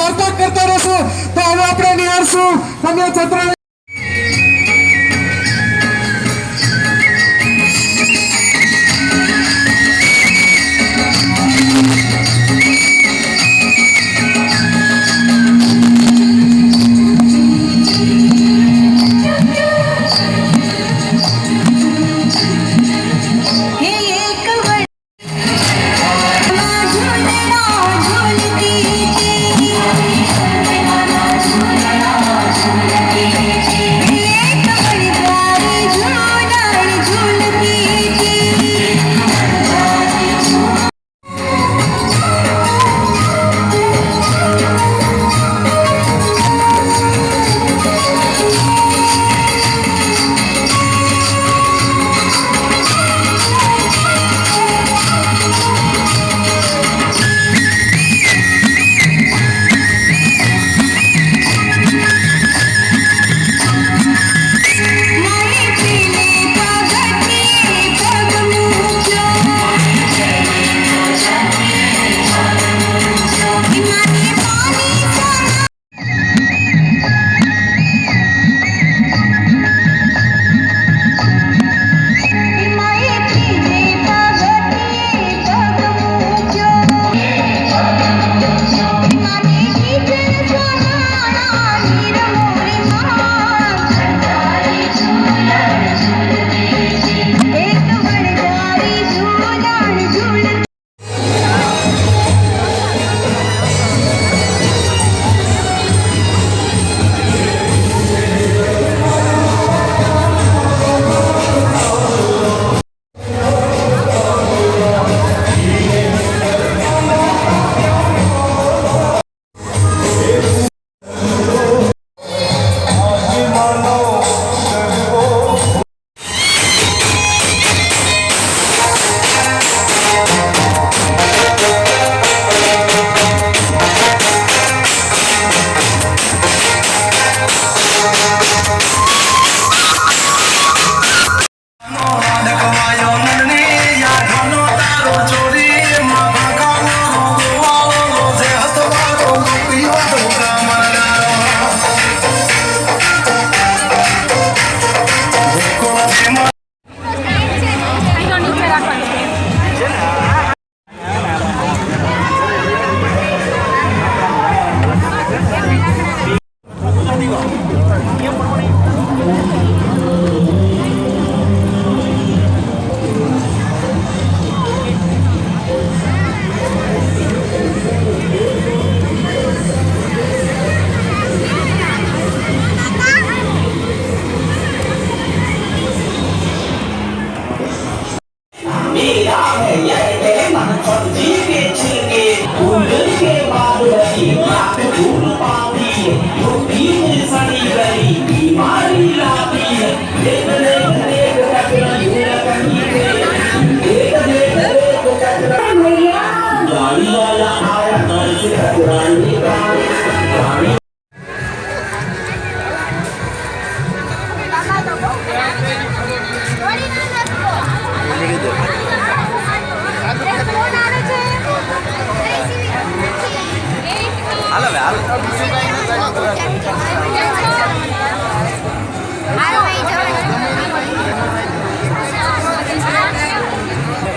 સાર્થક કરતા રહેશું. તો હવે આપણે નિહાળશું કન્યા છાત્રાલય.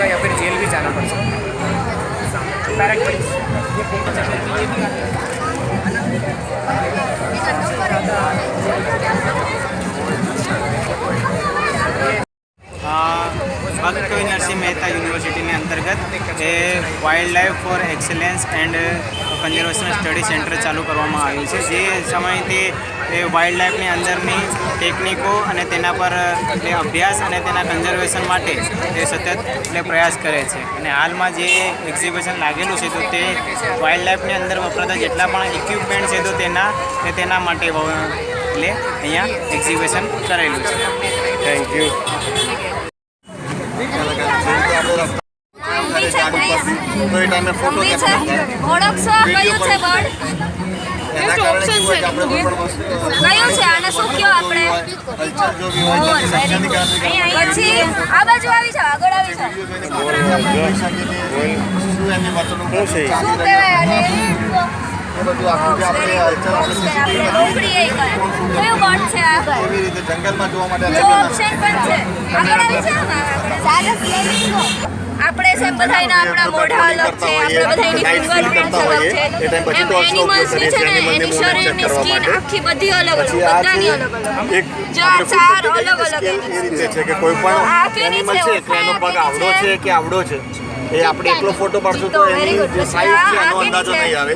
या फिर जेल भी जाना पड़ सकता है। ભક્ત નરસિંહ મહેતા યુનિવર્સિટીની અંતર્ગત એ wild life for excellence and conservation study centre ચાલુ કરવામાં આવ્યું છે, જે સમયથી એ વાઇલ્ડ લાઈફની અંદરની ટેકનિકો અને તેના પર અભ્યાસ અને તેના કન્ઝર્વેશન માટે તે સતત પ્રયાસ કરે છે. અને હાલમાં જે એક્ઝિબિશન લાગેલું છે તો તે વાઇલ્ડ લાઈફની અંદર વપરાતા જેટલા પણ ઇક્વિપમેન્ટ છે તો તેના માટે અહીંયા એક્ઝિબિશન કરેલું છે. Thank you. ઓળખશો કયું છે બર્ડ? ઓપ્શન છે કયું છે? આને શું કયો આપણે? પછી આ બાજુ આવી જાઓ, આગળ આવી જાઓ. શું કહેવાય આને? બધું આખું જે આપણે હલચલ આપણે નોકરી એ કરે કયું બોન્ડ છે આ એવી રીતે જંગલમાં જોવા માટે જો ઓપ્શન પણ છે આગળ આવી છે ને આપણે છે બધાયના આપણા મોઢા અલગ છે આપણે બધાયની ફિંગરપ્રિન્ટ અલગ છે એમ એનિમલ્સની છે ને એની શરીરની સ્કિન આખી બધી અલગ અલગ બધાની અલગ અલગ એક જો આ ચાર અલગ અલગ એ રીતે છે કે કોઈ પણ આ કેની એનિમલ છે? છે તો એનો પગ આવડો છે કે આવડો છે એ આપણે એકલો ફોટો પાડશું તો Very એની good. જે સાઈઝ છે એનો આ અંદાજો કેની નહીં છે? આવે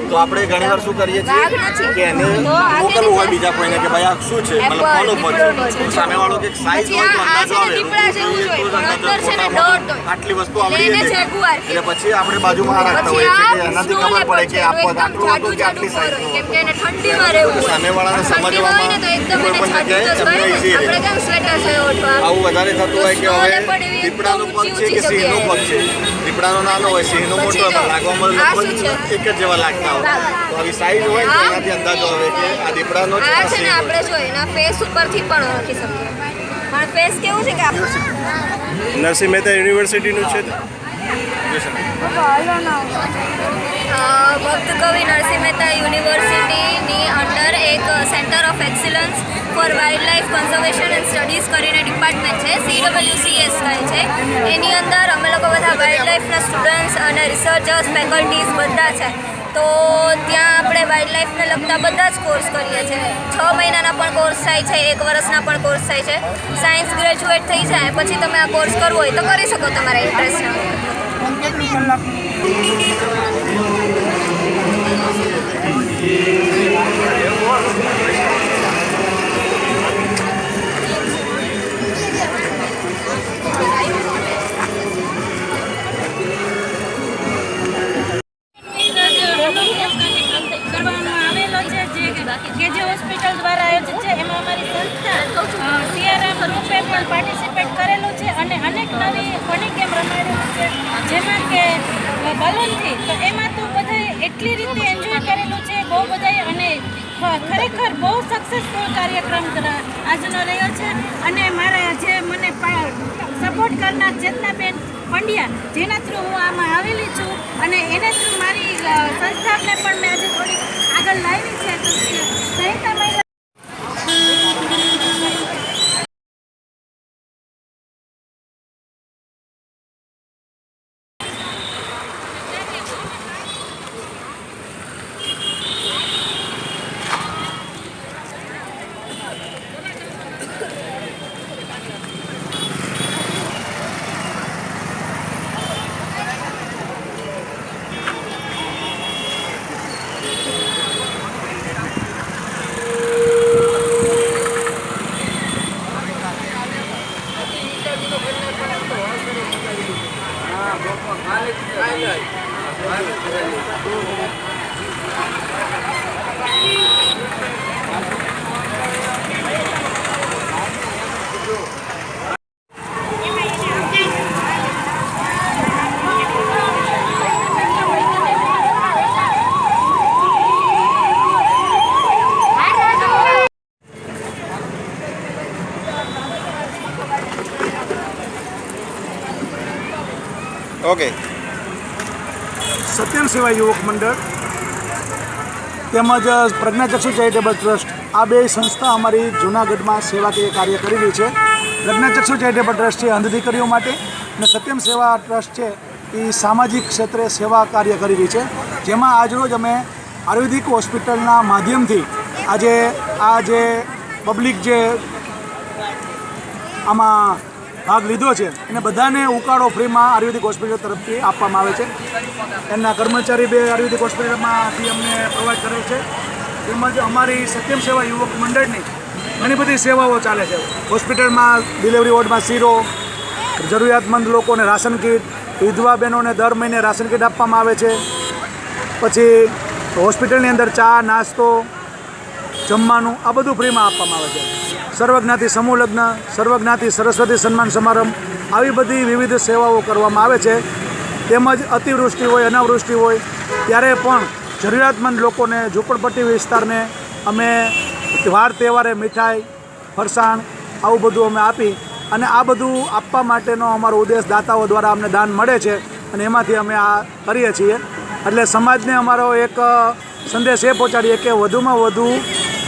તો આપણે ઘણીવાર શું કરીએ છીએ વાઘ નથી. કે એને તો આ મોકલવું કેની હોય છે? બીજા કોઈને કે ભાઈ આ શું છે મતલબ Apple, કોનો પગ દીપડો છે છે. સામેવાળો કે સાઈઝ પછી હોય તો આ અંદાજો છે ને આવે દીપડા જેવું જ હોય, તો જ પણ અંદાજો અંદર છે ને ફોટામાં dot હોય. આટલી વસ્તુ આવડી એને જાય જાગુઆર એટલે પછી આપણે બાજુમાં રાખતા પછી હોઈએ છીએ આ કે એનાથી snow ખબર પડે leopard કે છે, આ પગ એકદમ આટલું જાડું હતું કે આટલી જાડું ફર હોય, સાઈઝનું કેમ કે એને ઠંડીમાં રહેવું હોય. સામેવાળાને ઠંડીમાં હોય ને તો એકદમ એને કોઈ પણ જાડું જ જગ્યાએ હોય ને. easy રહે. આપણે કેમ સ્વેટર છે ઓઢવા. આવું વધારે થતું હોય કે તો snow હવે leopard એવી દીપડાનો એકદમ પગ છે ઊંચી કે સિંહનો જગ્યાએ. પગ છે દીપડાનો નાનો હોય સિંહનો મોટો પછી હોય જો, લાગવામાં આ લગભગ શું છે? એક જ જેવા લાગતા હોય તો આવી સાઈઝ હોય ને તો એનાથી અંદાજો આવે કે આ દીપડાનો છે આ આ છે ને સિંહનો આપણે જો એના ફેસ ઉપરથી પણ ઓળખી શકીએ. પણ ફેસ કેવું છે કે નરસિંહ મહેતા યુનિવર્સિટીનું છે ભક્ત કવિ નરસિંહ મહેતા યુનિવર્સિટીની અંડર એક centre of excellence four wild life conservation and studies કરીને ડિપાર્ટમેન્ટ છે CWCS કહે છે. એની અંદર અમે લોકો બધા વાઇલ્ડ લાઈફના સ્ટુડન્ટ્સ અને રિસર્ચર્સ ફેકલ્ટીઝ બધા છે. તો ત્યાં આપણે વાઇલ્ડ લાઈફને લગતા બધા જ કોર્સ કરીએ છીએ. 6 મહિનાના પણ કોર્સ થાય છે, 1 વર્ષના પણ કોર્સ થાય છે. સાયન્સ ગ્રેજ્યુએટ થઈ જાય પછી તમે આ કોર્સ કરવો હોય તો કરી શકો તમારા ઇન્ટરેસ્ટના. કરવામાં આવેલો છે જે KJ હોસ્પિટલ દ્વારા આયોજિત છે. એમાં અમારી સંસ્થા CRM ગ્રુપે પણ પાર્ટિસિપેટ કરેલું છે અને અનેક નવી ફની ગેમ રમાડેલું છે જેમાં કે બલૂનથી. તો એમાં તો બધાએ એટલી રીતે એન્જોય કરેલું છે બહુ બધાએ અને ખરેખર બહુ સક્સેસફુલ કાર્યક્રમ આજનો રહ્યો છે. અને મારા જે મને સપોર્ટ કરનાર ચેતનાબેન પંડ્યા જેના થ્રુ હું આમાં આવેલી છું અને એના થ્રુ મારી સંસ્થાને પણ મેં આજે થોડી આગળ લાવી છે. તો સહિતા મહિલા ઓકે. સત્યમ સેવા યુવક મંડળ તેમજ પ્રજ્ઞાચક્ષુ ચેરિટેબલ ટ્રસ્ટ આ બે સંસ્થા અમારી જૂનાગઢમાં સેવાકીય કાર્ય કરી રહી છે. પ્રજ્ઞાચક્ષુ ચેરિટેબલ ટ્રસ્ટ છે અંધ દીકરીઓ માટે અને સત્યમ સેવા ટ્રસ્ટ છે એ સામાજિક ક્ષેત્રે સેવા કાર્ય કરી રહી છે. જેમાં આજરોજ અમે આયુર્વેદિક હોસ્પિટલના માધ્યમથી આજે આ જે પબ્લિક જે આમાં ભાગ લીધો છે એને બધાને ઉકાળો ફ્રીમાં આયુર્વેદિક હોસ્પિટલ તરફથી આપવામાં આવે છે. એમના કર્મચારી બે આયુર્વેદિક હોસ્પિટલમાંથી અમને પ્રોવાઈડ કરે છે. તેમજ અમારી સત્યમ સેવા યુવક મંડળની ઘણી બધી સેવાઓ ચાલે છે. હોસ્પિટલમાં ડિલિવરી વોર્ડમાં શીરો, જરૂરિયાતમંદ લોકોને રાશન કીટ, વિધવા બહેનોને દર મહિને રાશન કીટ આપવામાં આવે છે. પછી હોસ્પિટલની અંદર ચા, નાસ્તો, જમવાનું આ બધું ફ્રીમાં આપવામાં આવે છે. સર્વજ્ઞાતિ સમૂહ લગ્ન, સર્વજ્ઞાતિ સરસ્વતી સન્માન સમારંભ આવી બધી વિવિધ સેવાઓ કરવામાં આવે છે. તેમજ અતિવૃષ્ટિ હોય, અનાવૃષ્ટિ હોય ત્યારે પણ જરૂરિયાતમંદ લોકોને ઝૂંપડપટ્ટી વિસ્તારને અમે વાર તહેવારે મીઠાઈ, ફરસાણ આવું બધું અમે આપી અને આ બધું આપવા માટેનો અમારો ઉદ્દેશ દાતાઓ દ્વારા અમને દાન મળે છે અને એમાંથી અમે આ કરીએ છીએ. એટલે સમાજને અમારો એક સંદેશ એ પહોંચાડીએ કે વધુમાં વધુ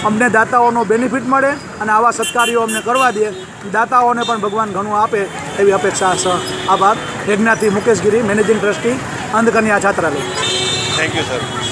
અમને દાતાઓનો બેનિફિટ મળે અને આવા સત્કાર્યો અમને કરવા દે, દાતાઓને પણ ભગવાન ઘણું આપે એવી અપેક્ષા છે. આભાર. યજ્ઞાથી મુકેશ ગિરી, મેનેજિંગ ટ્રસ્ટી, અંધકન્યા છાત્રાલય. Thank you sir.